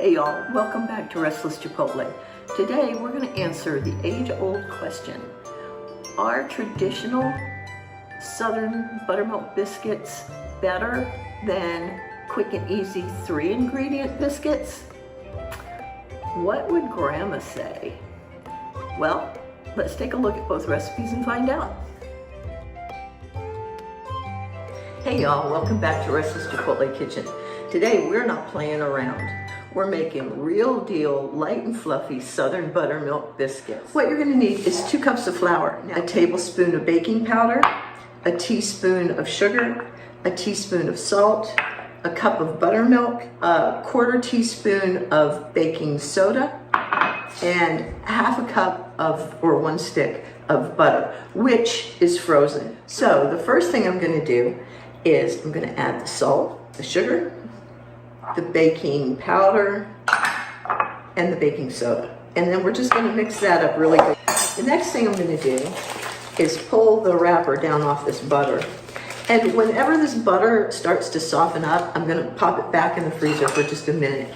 Hey y'all, welcome back to Restless Chipotle. Today we're going to answer the age-old question. Are traditional Southern buttermilk biscuits better than quick and easy 3-ingredient biscuits? What would Grandma say? Well, let's take a look at both recipes and find out. Hey y'all, welcome back to Restless Chipotle Kitchen. Today we're not playing around. We're making real deal, light and fluffy Southern buttermilk biscuits. What you're gonna need is 2 cups of flour, a tablespoon of baking powder, a teaspoon of sugar, a teaspoon of salt, a cup of buttermilk, a 1/4 teaspoon of baking soda, and 1/2 cup of, or 1 stick of butter, which is frozen. So the first thing I'm gonna do is I'm gonna add the salt, the sugar, the baking powder, and the baking soda. And then we're just gonna mix that up really good. The next thing I'm gonna do is pull the wrapper down off this butter. And whenever this butter starts to soften up, I'm gonna pop it back in the freezer for just a minute.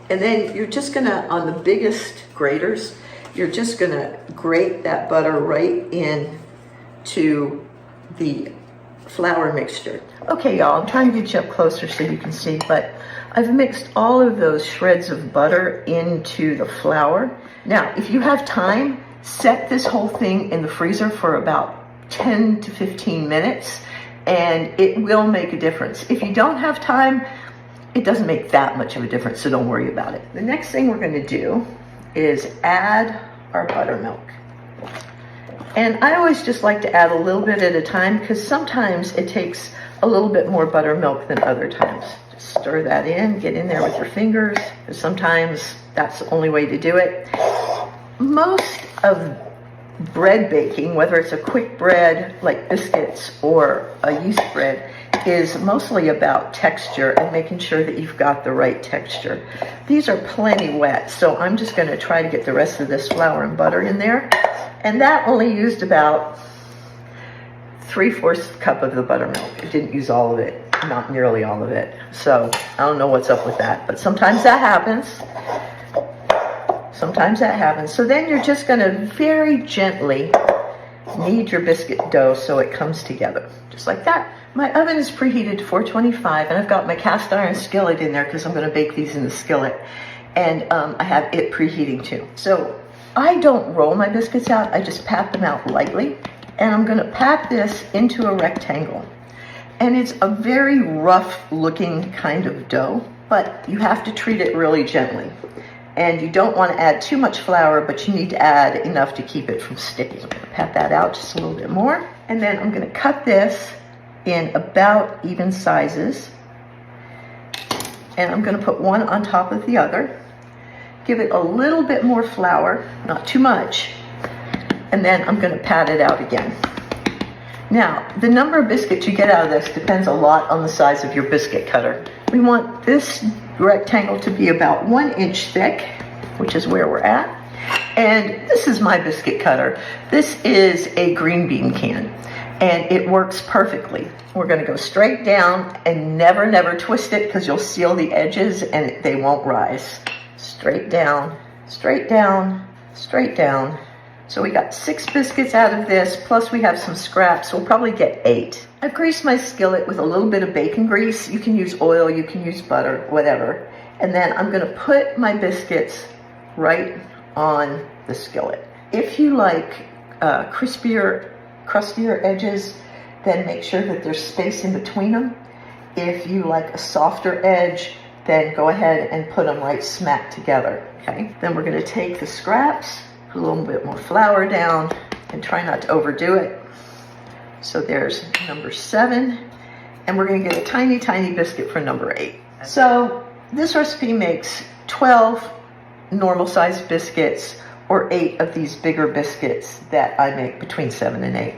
And then you're just gonna, on the biggest graters, you're just gonna grate that butter right in to the flour mixture. Okay, y'all, I'm trying to get you up closer so you can see, but I've mixed all of those shreds of butter into the flour. Now, if you have time, set this whole thing in the freezer for about 10 to 15 minutes, and it will make a difference. If you don't have time, it doesn't make that much of a difference, so don't worry about it. The next thing we're gonna do is add our buttermilk. And I always just like to add a little bit at a time because sometimes it takes a little bit more buttermilk than other times. Just stir that in, get in there with your fingers, because sometimes that's the only way to do it. Most of bread baking, whether it's a quick bread like biscuits or a yeast bread, is mostly about texture and making sure that you've got the right texture. These are plenty wet, so I'm just going to try to get the rest of this flour and butter in there. And that only used about 3/4 cup of the buttermilk. It didn't use all of it, not nearly all of it. So I don't know what's up with that, but sometimes that happens. Sometimes that happens. So then you're just going to very gently knead your biscuit dough so it comes together, just like that. My oven is preheated to 425, and I've got my cast iron skillet in there because I'm going to bake these in the skillet. And I have it preheating too. So I don't roll my biscuits out, I just pat them out lightly. And I'm gonna pat this into a rectangle. And it's a very rough looking kind of dough, but you have to treat it really gently. And you don't wanna add too much flour, but you need to add enough to keep it from sticking. I'm gonna pat that out just a little bit more. And then I'm gonna cut this in about even sizes. And I'm gonna put one on top of the other. Give it a little bit more flour, not too much, and then I'm going to pat it out again. Now, the number of biscuits you get out of this depends a lot on the size of your biscuit cutter. We want this rectangle to be about 1 inch thick, which is where we're at, and this is my biscuit cutter. This is a green bean can, and it works perfectly. We're going to go straight down and never twist it because you'll seal the edges and they won't rise. Straight down, straight down, straight down. So we got 6 biscuits out of this, plus we have some scraps. We'll probably get 8. I've greased my skillet with a little bit of bacon grease. You can use oil, you can use butter, whatever. And then I'm gonna put my biscuits right on the skillet. If you like crispier, crustier edges, then make sure that there's space in between them. If you like a softer edge, then go ahead and put them right smack together, okay? Then we're gonna take the scraps, put a little bit more flour down, and try not to overdo it. So there's number 7, and we're gonna get a tiny biscuit for number 8. So this recipe makes 12 normal sized biscuits, or 8 of these bigger biscuits that I make between 7 and 8.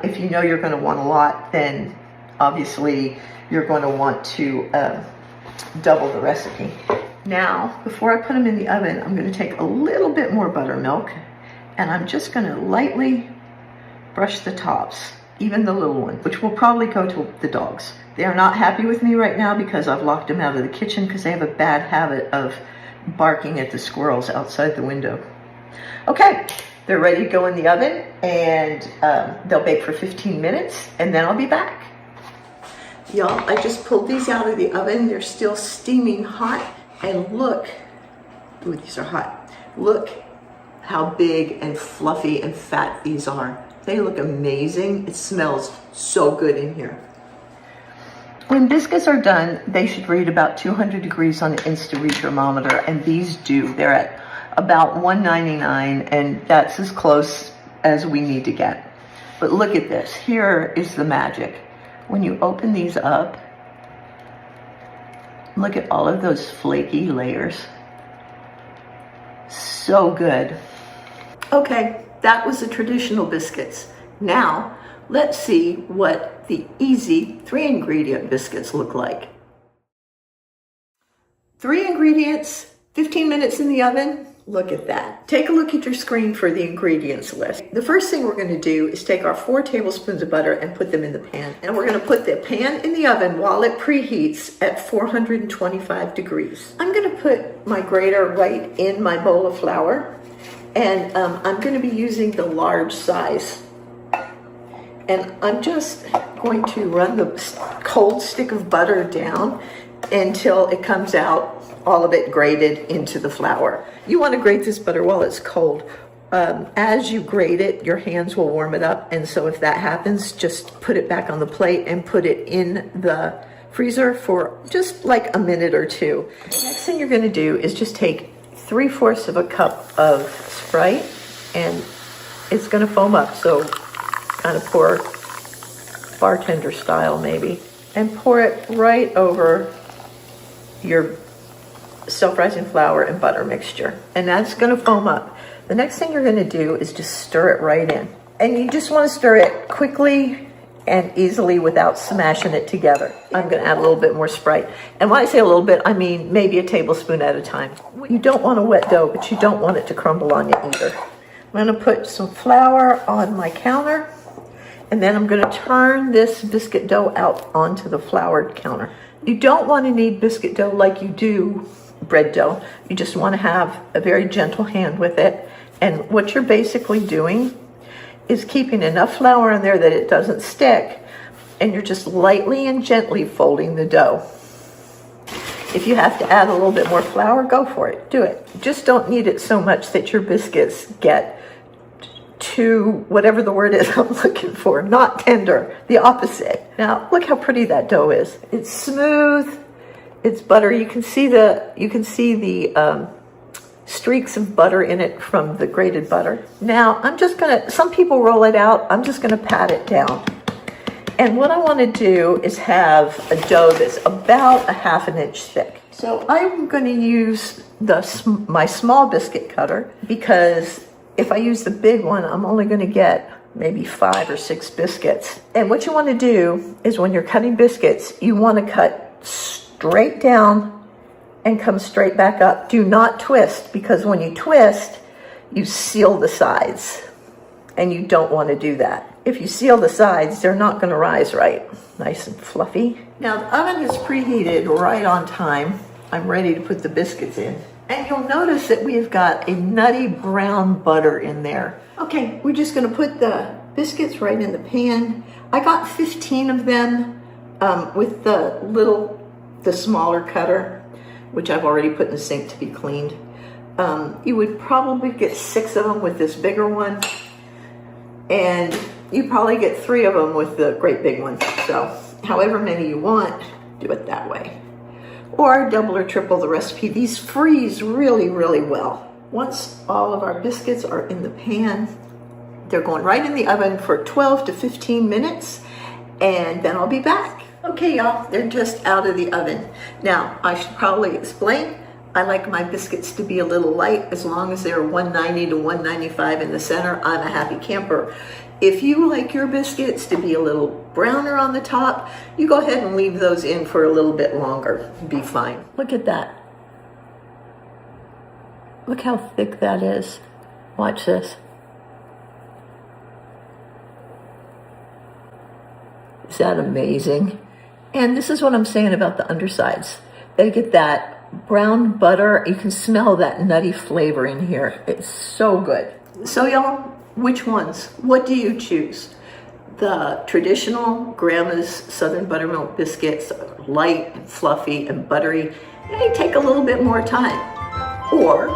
If you know you're gonna want a lot, then obviously you're gonna want to double the recipe. Now, before I put them in the oven, I'm going to take a little bit more buttermilk, and I'm just going to lightly brush the tops even the little one, which will probably go to the dogs. They are not happy with me right now because I've locked them out of the kitchen because they have a bad habit of barking at the squirrels outside the window. Okay, they're ready to go in the oven, and they'll bake for 15 minutes, and then I'll be back. Y'all, I just pulled these out of the oven. They're still steaming hot, and look, ooh, these are hot. Look how big and fluffy and fat these are. They look amazing. It smells so good in here. When biscuits are done, they should read about 200 degrees on the Insta-Read thermometer, and these do. They're at about 199, and that's as close as we need to get. But look at this. Here is the magic. When you open these up, look at all of those flaky layers. So good. Okay, that was the traditional biscuits. Now, let's see what the easy 3-ingredient biscuits look like. 3 ingredients, 15 minutes in the oven. Look at that. Take a look at your screen for the ingredients list. The first thing we're going to do is take our 4 tablespoons of butter and put them in the pan. And we're going to put the pan in the oven while it preheats at 425 degrees. I'm going to put my grater right in my bowl of flour. And I'm going to be using the large size. And I'm just going to run the cold stick of butter down until it comes out, all of it grated into the flour. You want to grate this butter while it's cold. As you grate it, your hands will warm it up. And so if that happens, just put it back on the plate and put it in the freezer for just like a minute or two. The next thing you're going to do is just take 3/4 of a cup of Sprite, and it's going to foam up. So kind of pour bartender style maybe, and pour it right over your self-rising flour and butter mixture, and that's going to foam up. The next thing you're going to do is just stir it right in, and you just want to stir it quickly and easily without smashing it together. I'm going to add a little bit more Sprite, and when I say a little bit, I mean maybe a tablespoon at a time. You don't want a wet dough, but you don't want it to crumble on you either. I'm going to put some flour on my counter, and then I'm going to turn this biscuit dough out onto the floured counter. You don't want to knead biscuit dough like you do bread dough. You just want to have a very gentle hand with it. And what you're basically doing is keeping enough flour in there that it doesn't stick, and you're just lightly and gently folding the dough. If you have to add a little bit more flour, go for it. Do it. Just don't knead it so much that your biscuits get too, whatever the word is I'm looking for, not tender, the opposite. Now, look how pretty that dough is. It's smooth, it's buttery. You can see the streaks of butter in it from the grated butter. Now, I'm just gonna, some people roll it out, I'm just gonna pat it down. And what I wanna do is have a dough that's about a 1/2 inch thick. So I'm gonna use my small biscuit cutter, because if I use the big one, I'm only gonna get maybe 5 or 6 biscuits. And what you wanna do is when you're cutting biscuits, you wanna cut straight down and come straight back up. Do not twist, because when you twist, you seal the sides, and you don't want to do that. If you seal the sides, they're not going to rise right. Nice and fluffy. Now the oven is preheated right on time. I'm ready to put the biscuits in. And you'll notice that we've got a nutty brown butter in there. Okay, we're just going to put the biscuits right in the pan. I got 15 of them with the smaller cutter, which I've already put in the sink to be cleaned. You would probably get 6 of them with this bigger one, and you probably get 3 of them with the great big one. So however many you want, do it that way. Or double or triple the recipe. These freeze really, really well. Once all of our biscuits are in the pan, they're going right in the oven for 12 to 15 minutes, and then I'll be back. Okay, y'all, they're just out of the oven. Now, I should probably explain, I like my biscuits to be a little light. As long as they're 190 to 195 in the center, I'm a happy camper. If you like your biscuits to be a little browner on the top, you go ahead and leave those in for a little bit longer. Be fine. Look at that. Look how thick that is. Watch this. Is that amazing? And this is what I'm saying about the undersides. They get that brown butter. You can smell that nutty flavor in here. It's so good. So y'all, which ones? What do you choose? The traditional Grandma's Southern Buttermilk Biscuits, light and fluffy and buttery, they take a little bit more time. Or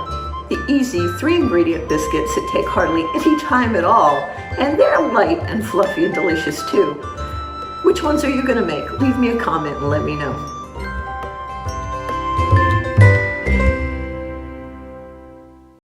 the easy 3-ingredient biscuits that take hardly any time at all, and they're light and fluffy and delicious too. Which ones are you gonna make? Leave me a comment and let me know.